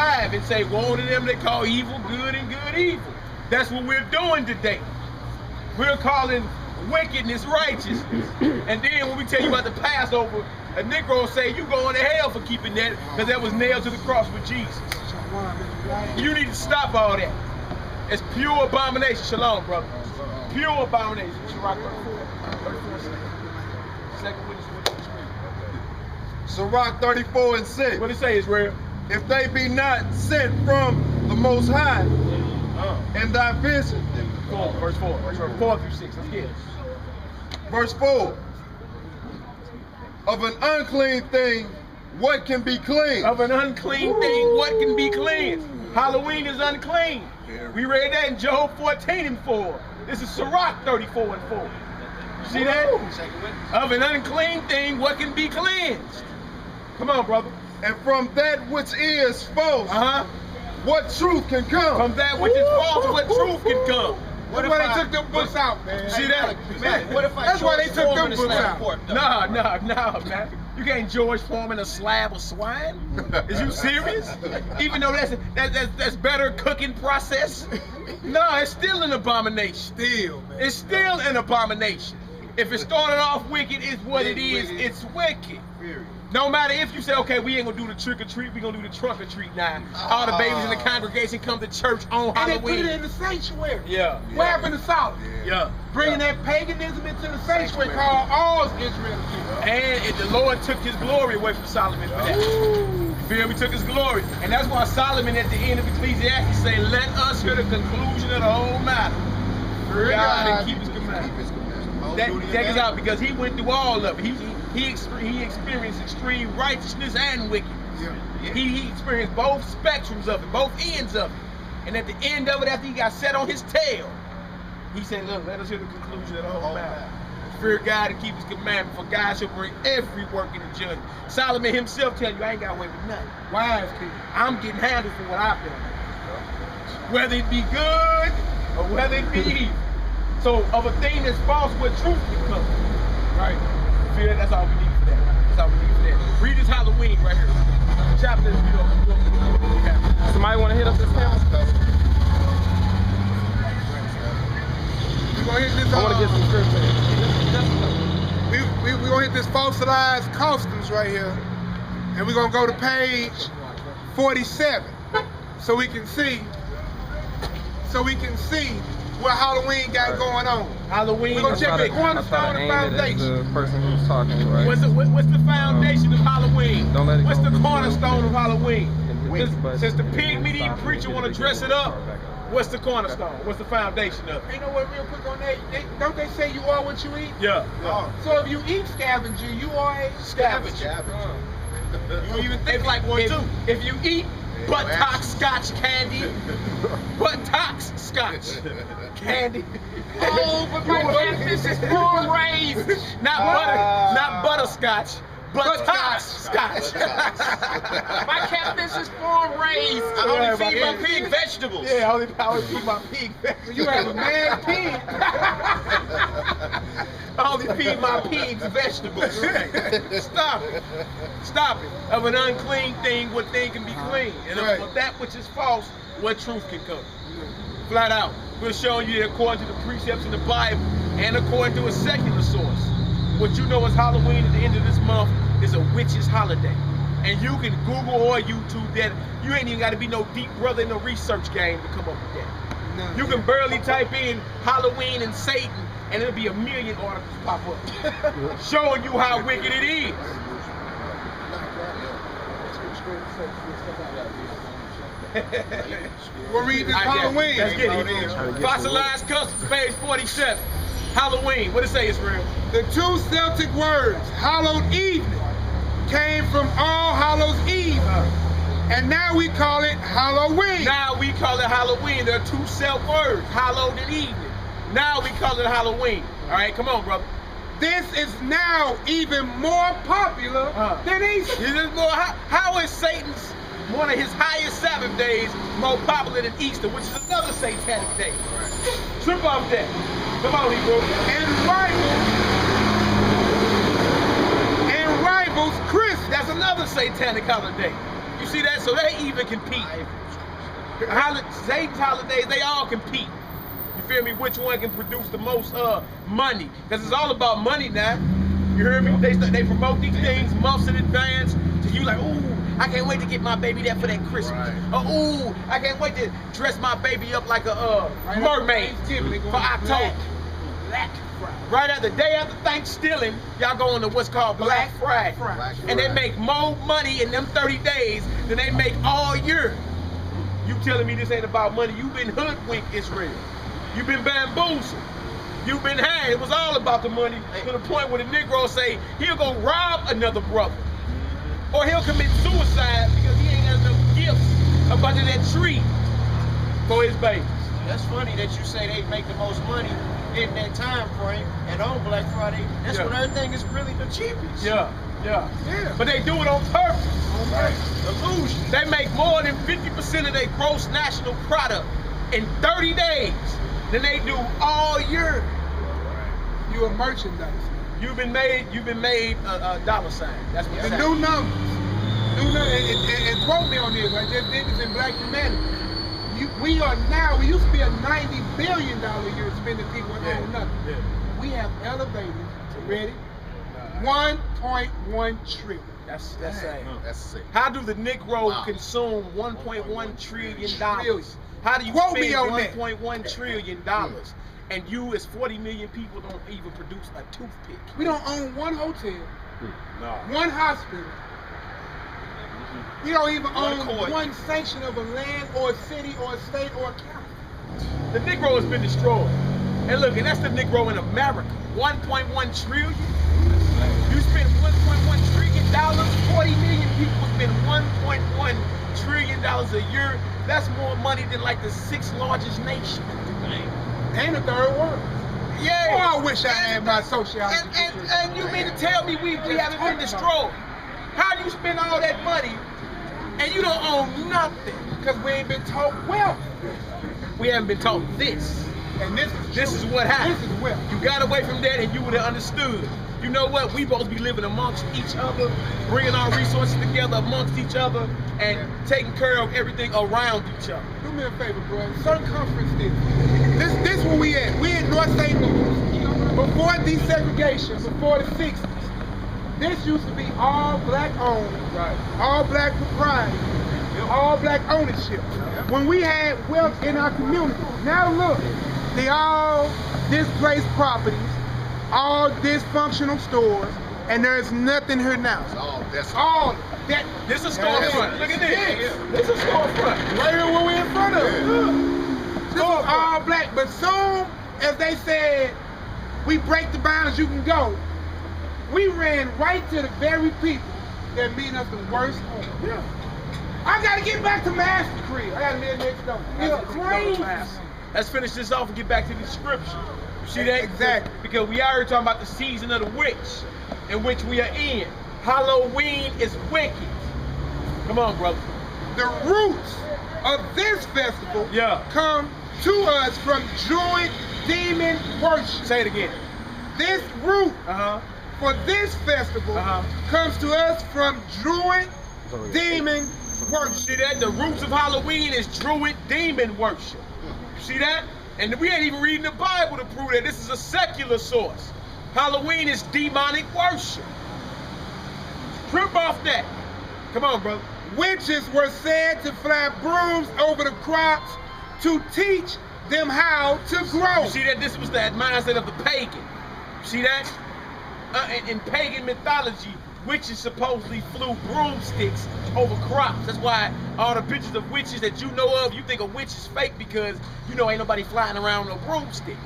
5 and say, woe to them that call evil good and good evil. That's what we're doing today. We're calling wickedness righteousness. And then when we tell you about the Passover, a Negro say you going to hell for keeping that because that was nailed to the cross with Jesus. You need to stop all that. It's pure abomination. Shalom, brother. Pure abomination. Sirach 34. Second witness. Sirach 34 and 6. What it say, Israel? If they be not sent from the Most High, and thy vision. Verse 4. Verse 4 through 6. Let's get it. Verse 4. Of an unclean thing, what can be clean? Of an unclean thing, what can be cleansed? Halloween is unclean. We read that in Job 14 and 4. This is Sirach 34 and 4. You see that? Of an unclean thing, what can be cleansed? Come on, brother. And from that which is false, what truth can come? From that which is false, what truth can come? That's why they took them books out, man. See that? Man, what if I That's why they took them books out. Nah, man. You can't George Foreman a slab of swine? Is you serious? Even though that's better cooking process? No, it's still an abomination. Still, man. It's still an abomination. If it started off wicked, it's what it is. It's wicked. No matter if you say, okay, we ain't gonna do the trick or treat, we gonna do the trunk or treat now. All the babies in the congregation come to church on Halloween. And they put it in the sanctuary. Yeah. What happened to Solomon? Yeah. Bringing that paganism into the sanctuary called all Israel. And the Lord took his glory away from Solomon for that. You feel me? Took his glory. And that's why Solomon at the end of Ecclesiastes say, let us hear the conclusion of the whole matter. Fear God and keep his commandments. Check us out, because he went through all of it. He experienced extreme righteousness and wickedness. He experienced both spectrums of it, both ends of it. And at the end of it, after he got set on his tail, he said, look, let us hear the conclusion of the whole matter. Fear God and keep his commandment, for God shall bring every work into judgment. Solomon himself tell you, I ain't got away with nothing. Wise people. I'm getting handled for what I've done. Whether it be good or whether it be evil. So of a thing that's false, what truth can come. Right? Feel that? That's all we need for that. That's all we need for that. Read this Halloween right here. Chapter, Somebody want to hit up this camera? We're going to hit this. I want to get some scripture. We're going to hit this fossilized customs right here. And we're going to go to page 47 so we can see what Halloween got going on. Halloween. We're going to check the cornerstone and foundation. The person who's talking, right? What's the foundation of Halloween? Don't let it What's go. the cornerstone of Halloween? But Since the pig meat eating preacher want to dress it up, what's the cornerstone? What's the foundation of it? You know what, real quick on that, don't they say you are what you eat? Yeah. So if you eat scavenger, you are a scavenger. You even think like one too. If you eat buttock scotch candy, buttock scotch candy. Oh, but my catfish is farm raised. Not butterscotch. Buttock scotch. My catfish is farm raised. I only feed my pig vegetables. Yeah, I only feed my pig vegetables. You have a mad pig. I only feed my pigs vegetables. Stop it. Stop it. Of an unclean thing, what thing can be clean? And of that which is false, what truth can come? Flat out. We're showing you that according to the precepts in the Bible and according to a secular source. What you know is Halloween at the end of this month is a witch's holiday. And you can Google or YouTube that. You ain't even got to be no deep brother in the research game to come up with that. You can barely type in Halloween and Satan and it'll be a million articles pop up showing you how wicked it is. We'll read this Halloween. Let's get it. Fossilized Customs, page 47. Halloween. What it say, Israel? The two Celtic words, hallowed evening, came from All Hallows Eve. And now we call it Halloween. Now we call it Halloween. There are two Celtic words, hallowed and evening. Now we call it Halloween. All right, come on, brother. This is now even more popular than Easter. This is more. How is Satan's one of his highest Sabbath days more popular than Easter, which is another satanic day? Trip off that. Come on, Hebrew. And rivals Christmas. That's another satanic holiday. You You see that? So they even compete. Satan's holidays, they all compete. You feel me? Which one can produce the most money? Because it's all about money now. You hear me? They promote these things months in advance. So you like, ooh, I can't wait to get my baby that for that Christmas. Ooh, I can't wait to dress my baby up like a mermaid for October. Right after the day after Thanksgiving, y'all go into what's called Black Friday. And they make more money in them 30 days than they make all year. You telling me this ain't about money? You've been hoodwinked, Israel. You've been bamboozled. You've been had. It was all about the money to the point where the Negro say he'll go rob another brother. Or he'll commit suicide because he ain't got enough gifts up under that tree for his babies. That's funny that you say they make the most money in that time frame, and on Black Friday, that's when everything is really the cheapest. Yeah. But they do it on purpose. Illusion. They make more than 50% of their gross national product in 30 days than they do all year. You a merchandise. You've been made a dollar sign. That's what The new numbers. And quote me on this. I just did this in Black Humanity. We used to be a $90 billion a year spending people and own nothing. We have elevated to ready 1.1 trillion. That's sad. That's sick. How do the Negro consume $1.1 trillion? How do you Quote spend me on that. $1.1 trillion? And you, as 40 million people, don't even produce a toothpick. We don't own one hotel, No. one hospital. We don't even own one section of a land or a city or a state or a county. The Negro has been destroyed. And look, and that's the Negro in America. 1.1 trillion. You spend $1.1 trillion. 40 million people spend $1.1 trillion a year. That's more money than like the 6th largest nation. And the third world. Yeah. Oh, I wish I had my sociology. And you mean to tell me we haven't been destroyed? How do you spend all that money and you don't own nothing? Because we ain't been taught wealth. We haven't been taught this. And this is what happened. This is wealth. You got away from that and you would have understood. You know what? We supposed to be living amongst each other, bringing our resources together amongst each other, and taking care of everything around each other. Do me a favor, bro. Circumference this. This where we at. We in North St. Louis. Before desegregation, before the 60s, this used to be all black owned, all black propriety, all black ownership. When we had wealth in our community, now look, they all displaced properties, all dysfunctional stores, and there's nothing here now. This is storefront. Look at this. This is storefront. Right here where we're in front of. This is all black, but soon as they said, we break the bounds, you can go, we ran right to the very people that mean us the worst harm. I gotta get back to Master Crib. I gotta live next door. Let's finish this off and get back to the scripture. You see that? Exactly. Because we already talking about the season of the witch in which we are in. Halloween is wicked. Come on, brother. The roots of this festival come to us from Druid demon worship. Say it again. This root for this festival comes to us from Druid demon worship. See that? The roots of Halloween is Druid demon worship. You see that? And we ain't even reading the Bible to prove that. This is a secular source. Halloween is demonic worship. Trip off that. Come on, brother. Witches were said to fly brooms over the crops to teach them how to grow. You see that? This was that mindset of the pagan. You see that? In pagan mythology, witches supposedly flew broomsticks over crops. That's why all the pictures of witches that you know of, you think a witch is fake because you know ain't nobody flying around with no broomstick.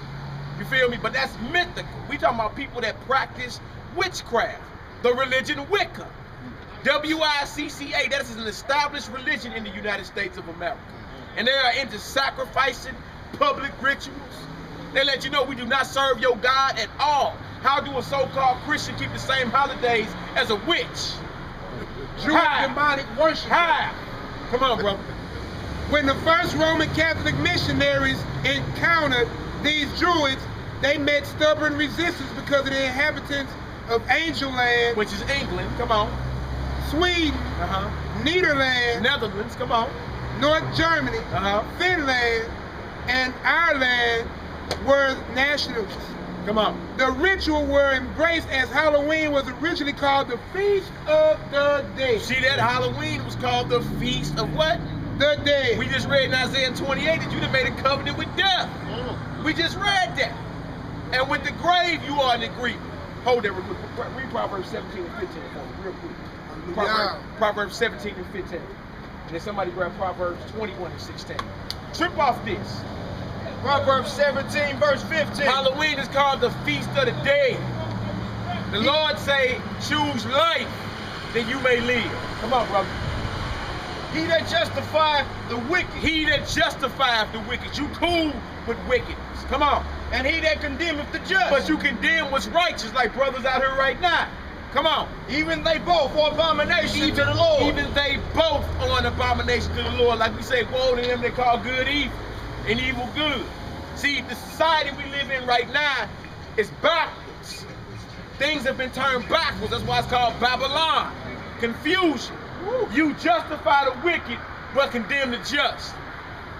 You feel me? But that's mythical. We talking about people that practice witchcraft. The religion Wicca. W-I-C-C-A. That is an established religion in the United States of America. And they are into sacrificing, public rituals. They let you know we do not serve your God at all. How do a so-called Christian keep the same holidays as a witch? Jewish demonic worship. How? Come on, bro. When the first Roman Catholic missionaries encountered these Druids, they met stubborn resistance because of the inhabitants of Angel Land, which is England. Come on. Sweden, Netherlands, come on. North Germany, Finland, and Ireland were nationalists. Come on. The ritual were embraced as Halloween was originally called the Feast of the Dead. See that? Halloween was called the Feast of what? The Dead. We just read in Isaiah 28 that you done made a covenant with death. We just read that. And with the grave, you are in agreement. Hold that real quick. Read Proverbs 17 and 15 for me, real quick. Proverbs 17 and 15. And then somebody grab Proverbs 21 and 16. Trip off this. Proverbs 17, verse 15. Halloween is called the Feast of the Dead. The Lord say, choose life, that you may live. Come on, brother. He that justifieth the wicked. He that justifieth the wicked. You cool with wickedness. Come on. And he that condemneth the just. But you condemn what's righteous, like brothers out here right now. Come on. Even they both are abomination to the Lord. Even they both are an abomination to the Lord. Like we say, woe to them that call good evil and evil good. See, the society we live in right now is backwards. Things have been turned backwards. That's why it's called Babylon. Confusion. You justify the wicked, but condemn the just.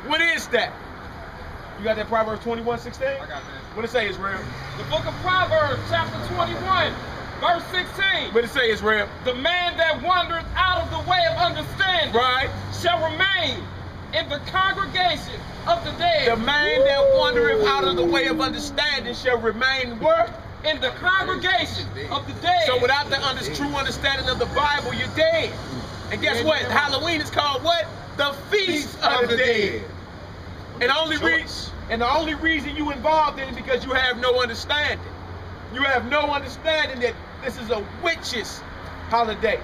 What is that? You got that Proverbs 21:16? I got that. What it say, Israel? The book of Proverbs, chapter 21, verse 16. What it say, Israel? The man that wandereth out of the way of understanding shall remain in the congregation of the dead. The man that wandereth out of the way of understanding shall remain where? In the congregation of the dead. So without the true understanding of the Bible, you're dead. And guess what? Halloween is called what? The Feast of the Dead. And the only reason you involved in it is because you have no understanding. You have no understanding that this is a witches' holiday.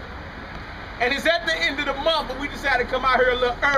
And it's at the end of the month, but we decided to come out here a little early.